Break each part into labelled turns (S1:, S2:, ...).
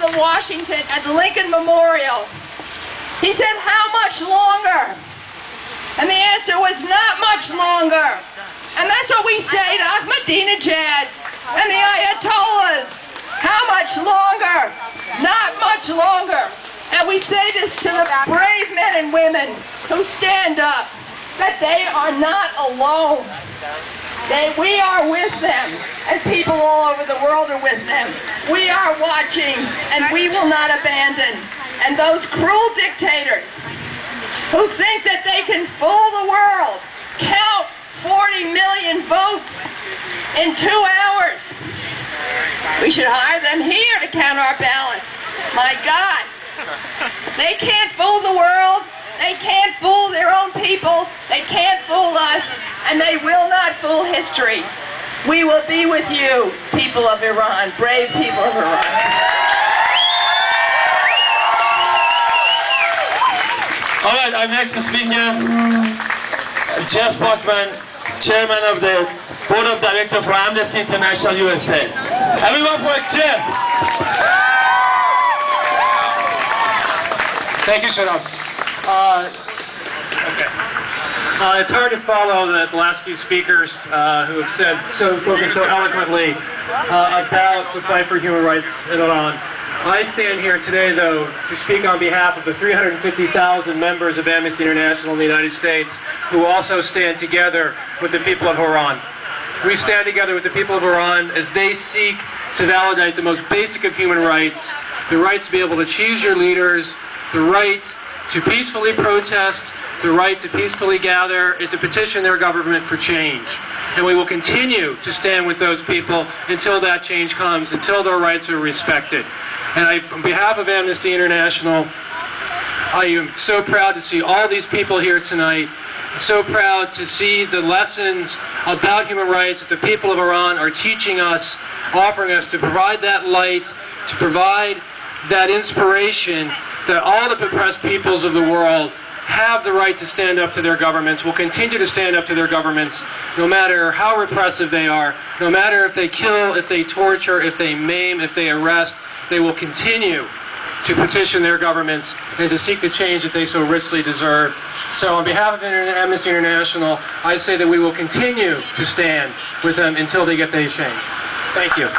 S1: in Washington at the Lincoln Memorial. He said, how much longer? And the answer was not much longer. And that's what we say to Ahmadinejad and the Ayatollahs. How much longer? Not much longer. And we say this to the brave men and women who stand up, that they are not alone. We are with them, and people all over the world are with them. We are watching, and we will not abandon. And those cruel dictators who think that they can fool the world, count 40 million votes in 2 hours. We should hire them here to count our ballots. My God, they can't fool the world. They can't fool their own people. They can't fool us, and they will not fool history. We will be with you, people of Iran, brave people of Iran.
S2: All right, our next speaker, Jeff Bachman, Chairman of the Board of Directors for Amnesty International USA. Everyone for Jeff.
S3: Thank you, Sharon. It's hard to follow the last few speakers who have spoken so eloquently about the fight for human rights in Iran. I stand here today, though, to speak on behalf of the 350,000 members of Amnesty International in the United States who also stand together with the people of Iran. We stand together with the people of Iran as they seek to validate the most basic of human rights, the rights to be able to choose your leaders, the right to peacefully protest, the right to peacefully gather, and to petition their government for change. And we will continue to stand with those people until that change comes, until their rights are respected. And on behalf of Amnesty International, I am so proud to see all these people here tonight. So proud to see the lessons about human rights that the people of Iran are teaching us, offering us to provide that light, to provide that inspiration that all the oppressed peoples of the world have the right to stand up to their governments, will continue to stand up to their governments, no matter how repressive they are, no matter if they kill, if they torture, if they maim, if they arrest, they will continue to petition their governments and to seek the change that they so richly deserve. So on behalf of Amnesty International, I say that we will continue to stand with them until they get their change. Thank you.
S2: All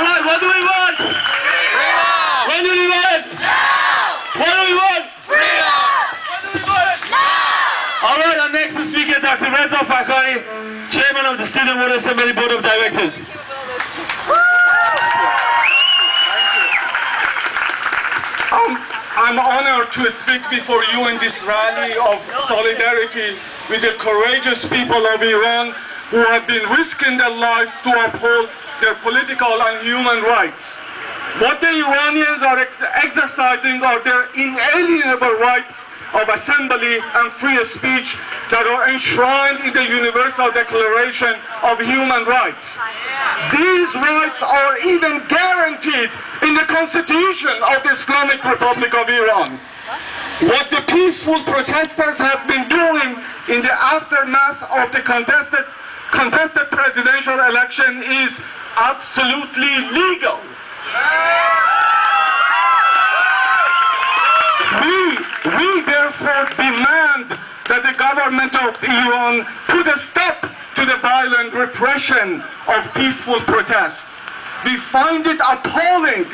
S2: right, what do we want? Freedom! When do we want? Now! What do we want? Freedom! When do we want? Now! All right, our next speaker, Dr. Reza Fakhari, Chairman of the Student Water Assembly Board of Directors.
S4: I'm honored to speak before you in this rally of solidarity with the courageous people of Iran who have been risking their lives to uphold their political and human rights. What the Iranians are exercising are their inalienable rights of assembly and free speech that are enshrined in the Universal Declaration of Human Rights. These rights are even guaranteed in the Constitution of the Islamic Republic of Iran. What the peaceful protesters have been doing in the aftermath of the contested presidential election is absolutely legal. We therefore demand that the government of Iran put a stop to the violent repression of peaceful protests. We find it appalling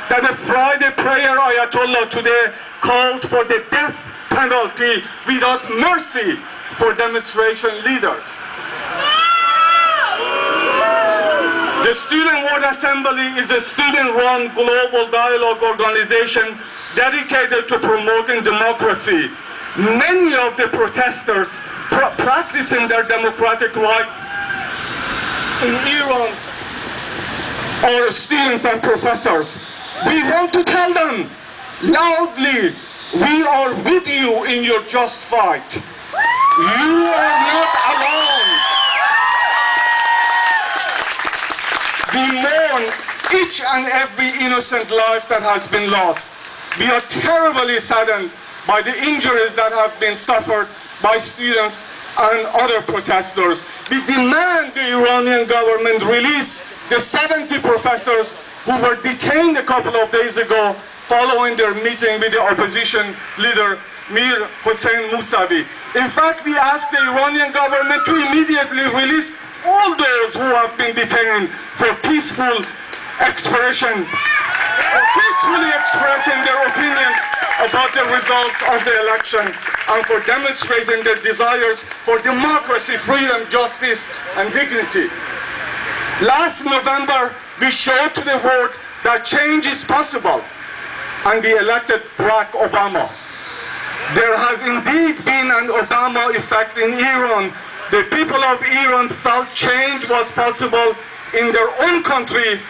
S4: that a Friday prayer Ayatollah today called for the death penalty without mercy for demonstration leaders. The Student World Assembly is a student-run global dialogue organization dedicated to promoting democracy. Many of the protesters practicing their democratic rights in Iran are students and professors. We want to tell them loudly, we are with you in your just fight. You are not alone. We mourn each and every innocent life that has been lost. We are terribly saddened by the injuries that have been suffered by students and other protesters. We demand the Iranian government release the 70 professors who were detained a couple of days ago following their meeting with the opposition leader Mir Hossein Mousavi. In fact, we asked the Iranian government to immediately release all those who have been detained for peaceful expression, for peacefully expressing their opinions about the results of the election and for demonstrating their desires for democracy, freedom, justice, and dignity. Last November, we showed to the world that change is possible, and we elected Barack Obama. There has indeed been an Obama effect in Iran. The people of Iran felt change was possible in their own country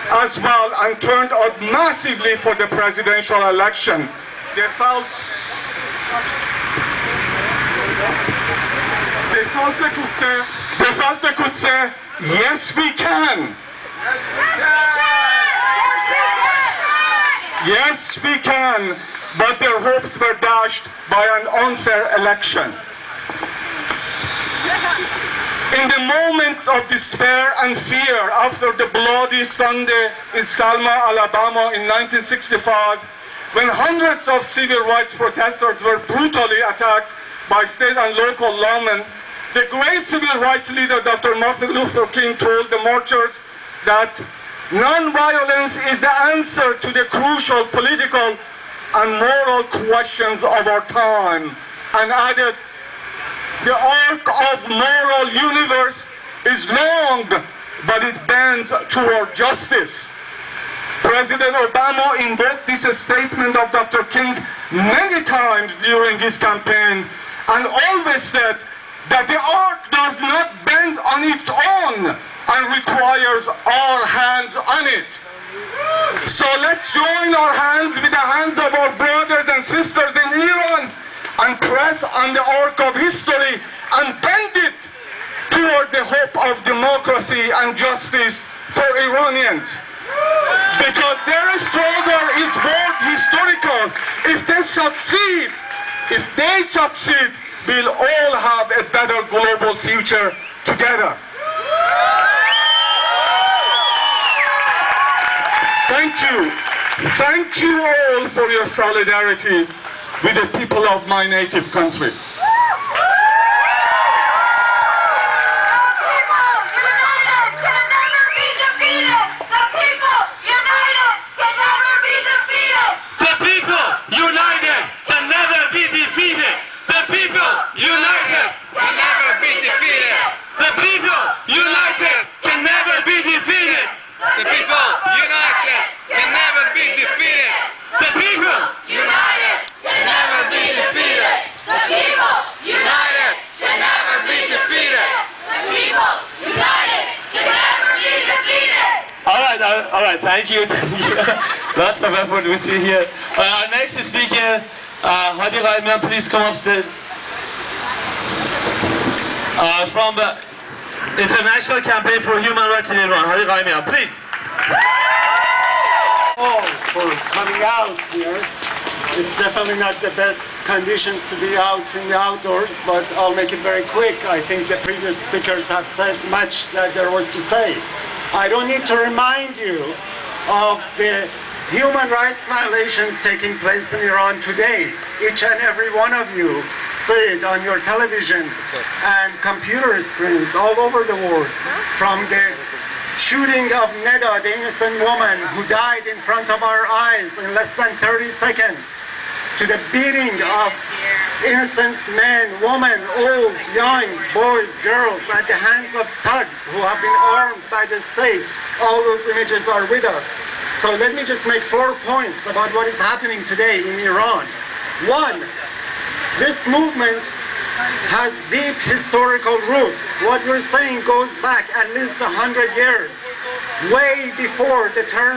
S4: as well and turned out massively for the presidential election. They felt they could say, yes we can. Yes we can, but their hopes were dashed by an unfair election. In the moments of despair and fear after the bloody Sunday in Selma, Alabama in 1965, when hundreds of civil rights protesters were brutally attacked by state and local lawmen, the great civil rights leader Dr. Martin Luther King told the marchers that non-violence is the answer to the crucial political and moral questions of our time, and added, the arc of moral universe is long, but it bends toward justice. President Obama invoked this statement of Dr. King many times during his campaign and always said that the arc does not bend on its own and requires our hands on it. So let's join our hands with the hands of our brothers and sisters in Iran and press on the arc of history and bend it toward the hope of democracy and justice for Iranians. Because their struggle is both historical. If they succeed, we'll all have a better global future together. Thank you. Thank you all for your solidarity with the people of my native country.
S2: All right, thank you. Lots of effort we see here. Our next speaker, Hadi Ghaemi, please come upstairs. From the International Campaign for Human Rights in Iran, Hadi Ghaemi, please.
S5: All for coming out here. It's definitely not the best conditions to be out in the outdoors, but I'll make it very quick. I think the previous speakers have said much that there was to say. I don't need to remind you of the human rights violations taking place in Iran today. Each and every one of you see it on your television and computer screens all over the world. From the shooting of Neda, the innocent woman who died in front of our eyes in less than 30 seconds, to the beating of innocent men, women, old, young, boys, girls, at the hands of thugs who have been armed by the state. All those images are with us. So let me just make 4 points about what is happening today in Iran. One, this movement has deep historical roots. What we're saying goes back at least 100 years, way before the turn